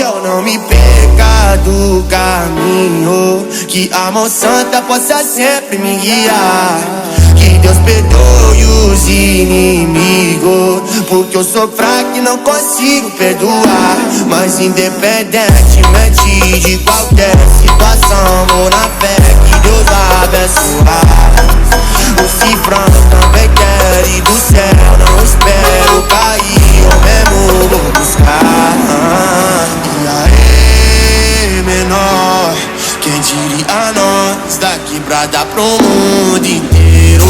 eu não me perca do caminho, que a mão santa possa sempre me guiar. Que Deus perdoe os inimigos, porque eu sou fraco e não consigo perdoar. Mas independentemente de qualquer situação, vou na fé que Deus vai abençoar. O cifrão também quer ir do céu, não espero cair, eu mesmo vou buscar. E aí, menor, quem diria nós da quebrada pro mundo inteiro?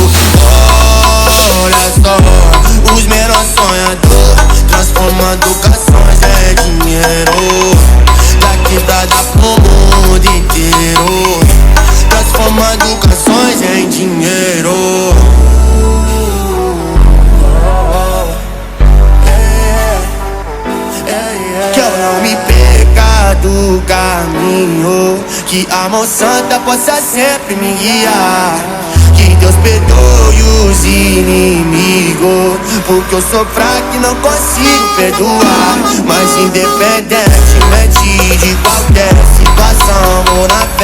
Olha só, os menores sonhadores, transformando canções em dinheiro. Da quebrada pro mundo inteiro, transformando canções em dinheiro. Que eu não me perca do caminho, que a mão santa possa sempre me guiar. Que Deus perdoe os inimigos, porque eu sou fraco e não consigo perdoar. Mas independentemente de qualquer situação, vou na fé